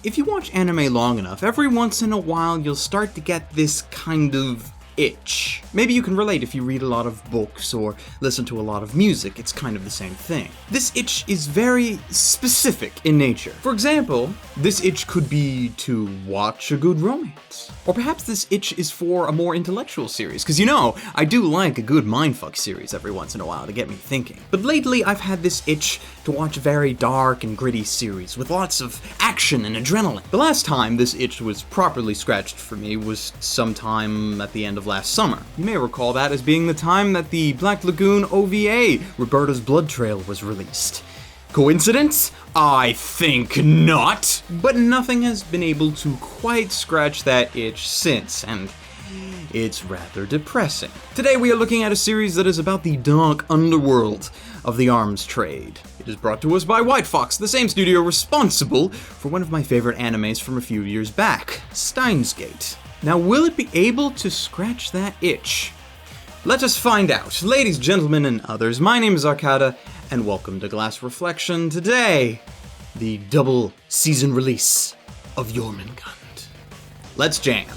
If you watch anime long enough, every once in a while you'll start to get this kind of itch. Maybe you can relate if you read a lot of books or listen to a lot of music, it's kind of the same thing. This itch is very specific in nature. For example, this itch could be to watch a good romance. Or perhaps this itch is for a more intellectual series, because you know, I do like a good mindfuck series every once in a while to get me thinking. But lately I've had this itch to watch a very dark and gritty series with lots of action and adrenaline. The last time this itch was properly scratched for me was sometime at the end of last summer. You may recall that as being the time that the Black Lagoon OVA, Roberta's Blood Trail, was released. Coincidence? I think not. But nothing has been able to quite scratch that itch since, and it's rather depressing. Today we are looking at a series that is about the dark underworld of the arms trade. It is brought to us by White Fox, the same studio responsible for one of my favorite animes from a few years back, Steins Gate. Now, will it be able to scratch that itch? Let us find out. Ladies, gentlemen, and others, my name is Arcada, and welcome to Glass Reflection. Today, the double season release of Jormungand. Let's jam.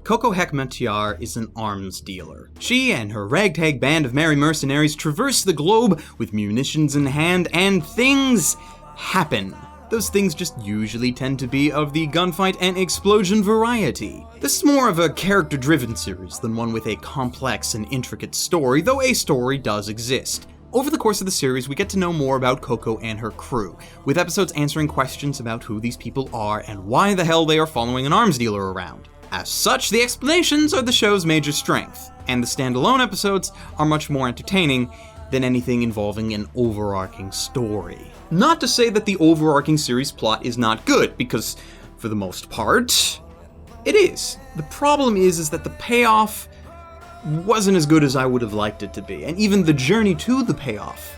Coco Hekmatyar is an arms dealer. She and her ragtag band of merry mercenaries traverse the globe with munitions in hand, and things happen. Those things just usually tend to be of the gunfight and explosion variety. This is more of a character-driven series than one with a complex and intricate story, though a story does exist. Over the course of the series, we get to know more about Coco and her crew, with episodes answering questions about who these people are and why the hell they are following an arms dealer around. As such, the explanations are the show's major strength, and the standalone episodes are much more entertaining than anything involving an overarching story. Not to say that the overarching series plot is not good, because for the most part, it is. The problem is that the payoff wasn't as good as I would have liked it to be, and even the journey to the payoff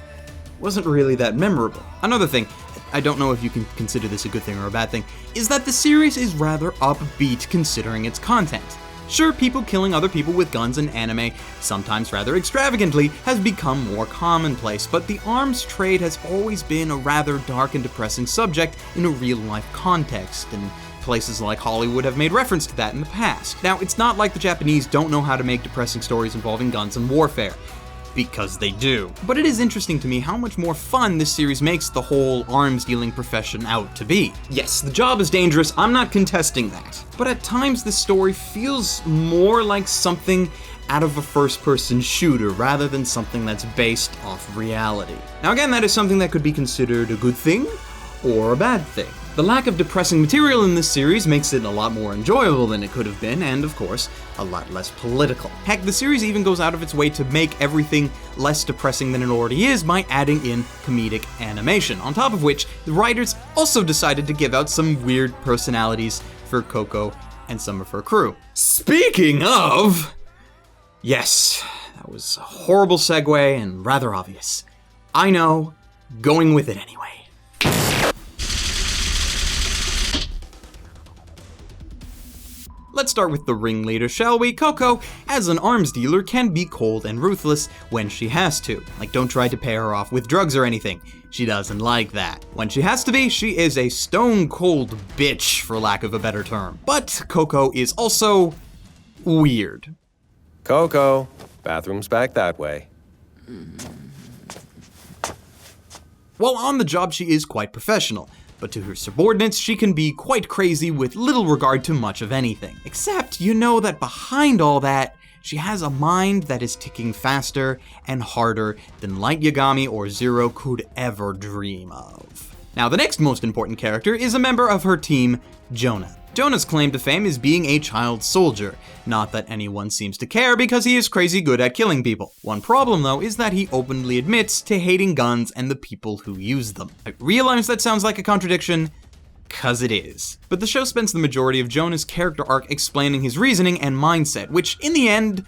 wasn't really that memorable. Another thing, I don't know if you can consider this a good thing or a bad thing, is that the series is rather upbeat considering its content. Sure, people killing other people with guns in anime, sometimes rather extravagantly, has become more commonplace, but the arms trade has always been a rather dark and depressing subject in a real-life context, and places like Hollywood have made reference to that in the past. Now, it's not like the Japanese don't know how to make depressing stories involving guns and warfare, because they do. But it is interesting to me how much more fun this series makes the whole arms dealing profession out to be. Yes, the job is dangerous, I'm not contesting that. But at times this story feels more like something out of a first-person shooter rather than something that's based off reality. Now again, that is something that could be considered a good thing or a bad thing. The lack of depressing material in this series makes it a lot more enjoyable than it could have been, and of course, a lot less political. Heck, the series even goes out of its way to make everything less depressing than it already is by adding in comedic animation, on top of which, the writers also decided to give out some weird personalities for Coco and some of her crew. Speaking of... Yes, that was a horrible segue and rather obvious. I know, going with it anyway. Let's start with the ringleader, shall we? Coco, as an arms dealer, can be cold and ruthless when she has to. Like, don't try to pay her off with drugs or anything. She doesn't like that. When she has to be, she is a stone-cold bitch, for lack of a better term. But Coco is also weird. Coco, bathroom's back that way. While on the job, she is quite professional. But to her subordinates, she can be quite crazy with little regard to much of anything. Except, you know that behind all that, she has a mind that is ticking faster and harder than Light Yagami or Zero could ever dream of. Now, the next most important character is a member of her team, Jonah. Jonah's claim to fame is being a child soldier. Not that anyone seems to care because he is crazy good at killing people. One problem though is that he openly admits to hating guns and the people who use them. I realize that sounds like a contradiction, cause it is. But the show spends the majority of Jonah's character arc explaining his reasoning and mindset, which in the end,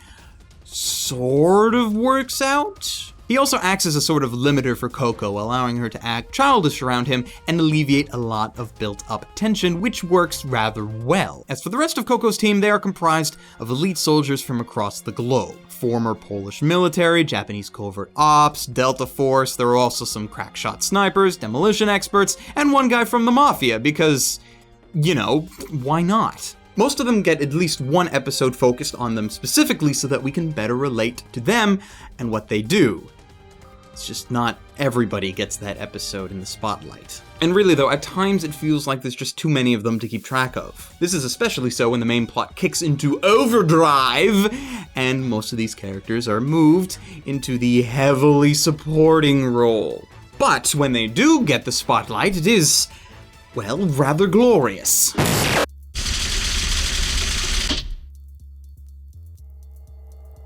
sort of works out. He also acts as a sort of limiter for Coco, allowing her to act childish around him and alleviate a lot of built-up tension, which works rather well. As for the rest of Coco's team, they are comprised of elite soldiers from across the globe. former Polish military, Japanese covert ops, Delta Force. There were also some crackshot snipers, demolition experts, and one guy from the Mafia because, you know, why not? Most of them get at least one episode focused on them specifically so that we can better relate to them and what they do. It's just not everybody gets that episode in the spotlight. And really though, at times it feels like there's just too many of them to keep track of. This is especially so when the main plot kicks into overdrive, and most of these characters are moved into the heavily supporting role. But when they do get the spotlight, it is, well, rather glorious.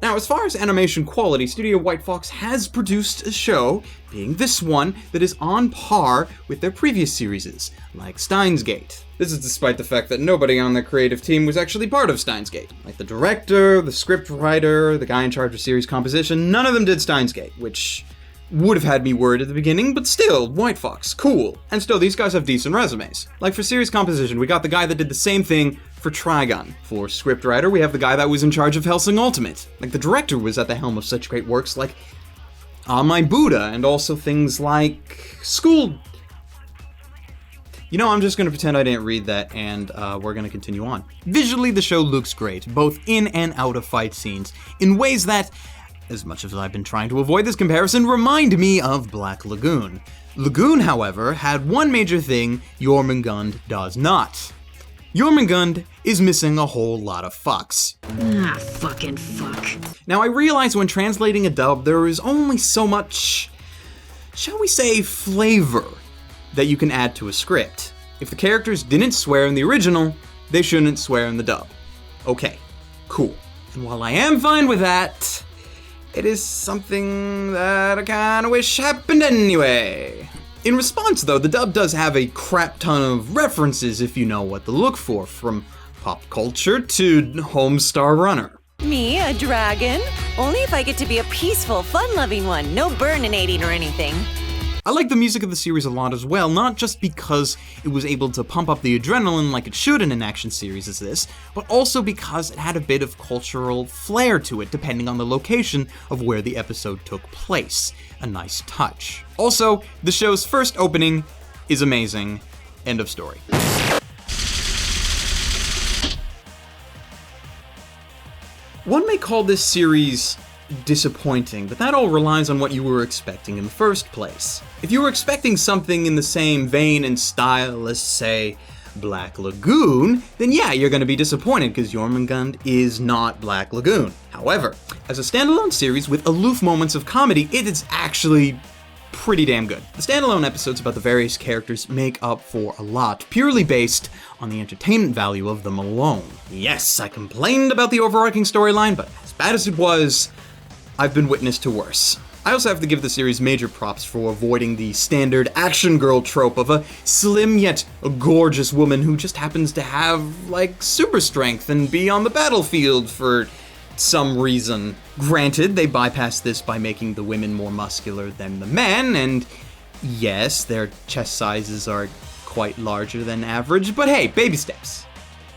Now, as far as animation quality, Studio White Fox has produced a show, being this one, that is on par with their previous series, like Steins Gate. This is despite the fact that nobody on the creative team was actually part of Steins Gate. Like the director, the script writer, the guy in charge of series composition, none of them did Steins Gate, which would have had me worried at the beginning, but still, White Fox, cool. And still, these guys have decent resumes. Like for series composition, we got the guy that did the same thing for Trigun. For scriptwriter, we have the guy that was in charge of Hellsing Ultimate. Like the director was at the helm of such great works like My Buddha, and also things like School. You know, I'm just gonna pretend I didn't read that, and we're gonna continue on. Visually, the show looks great, both in and out of fight scenes, in ways that, as much as I've been trying to avoid this comparison, remind me of Black Lagoon. Lagoon, however, had one major thing Jormungand does not. Jormungand is missing a whole lot of fucks. Ah, fucking fuck. Now, I realize when translating a dub, there is only so much, shall we say, flavor that you can add to a script. If the characters didn't swear in the original, they shouldn't swear in the dub. Okay, cool. And while I am fine with that, it is something that I kinda wish happened anyway. In response though, the dub does have a crap ton of references if you know what to look for, from pop culture to Homestar Runner. Me, a dragon? Only if I get to be a peaceful, fun-loving one, no burninating or anything. I like the music of the series a lot as well, not just because it was able to pump up the adrenaline like it should in an action series as this, but also because it had a bit of cultural flair to it depending on the location of where the episode took place. A nice touch. Also, the show's first opening is amazing. End of story. One may call this series disappointing, but that all relies on what you were expecting in the first place. If you were expecting something in the same vein and style as, say, Black Lagoon, then yeah, you're gonna be disappointed because Jormungand is not Black Lagoon. However, as a standalone series with aloof moments of comedy, it is actually pretty damn good. The standalone episodes about the various characters make up for a lot, purely based on the entertainment value of them alone. Yes, I complained about the overarching storyline, but as bad as it was, I've been witness to worse. I also have to give the series major props for avoiding the standard action girl trope of a slim yet a gorgeous woman who just happens to have, like, super strength and be on the battlefield for some reason. Granted, they bypass this by making the women more muscular than the men, and yes, their chest sizes are quite larger than average, but hey, baby steps.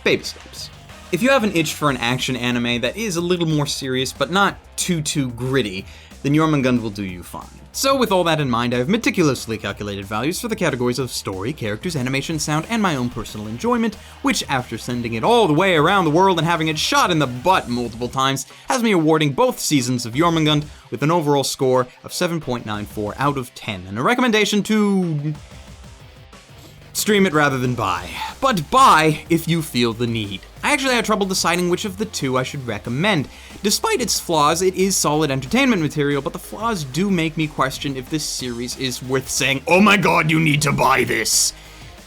Baby steps. If you have an itch for an action anime that is a little more serious but not too gritty, then Jormungand will do you fine. So with all that in mind, I have meticulously calculated values for the categories of story, characters, animation, sound, and my own personal enjoyment, which after sending it all the way around the world and having it shot in the butt multiple times, has me awarding both seasons of Jormungand with an overall score of 7.94 out of 10, and a recommendation to stream it rather than buy. But buy if you feel the need. I actually had trouble deciding which of the two I should recommend. Despite its flaws, it is solid entertainment material, but the flaws do make me question if this series is worth saying, "Oh my god, you need to buy this!"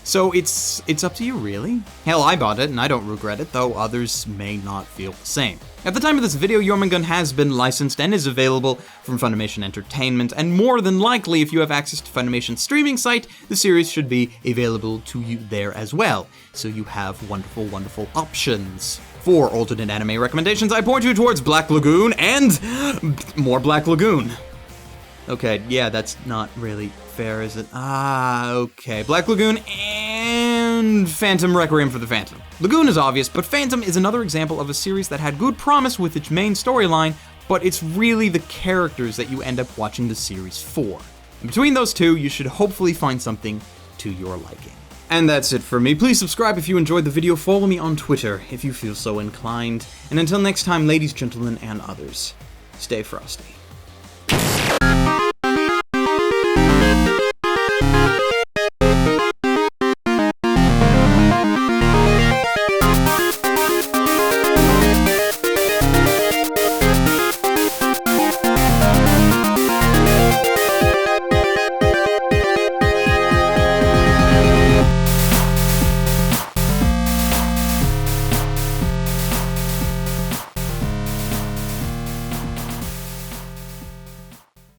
So it's up to you, really. Hell, I bought it and I don't regret it, though others may not feel the same. At the time of this video, Jormungand has been licensed and is available from Funimation Entertainment, and more than likely, if you have access to Funimation's streaming site, the series should be available to you there as well. So you have wonderful, wonderful options. For alternate anime recommendations, I point you towards Black Lagoon and more Black Lagoon. Okay, yeah, that's not really fair, is it? Okay. Black Lagoon and Phantom Requiem for the Phantom. Lagoon is obvious, but Phantom is another example of a series that had good promise with its main storyline, but it's really the characters that you end up watching the series for. And between those two, you should hopefully find something to your liking. And that's it for me. Please subscribe if you enjoyed the video, follow me on Twitter if you feel so inclined, and until next time, ladies, gentlemen, and others, stay frosty.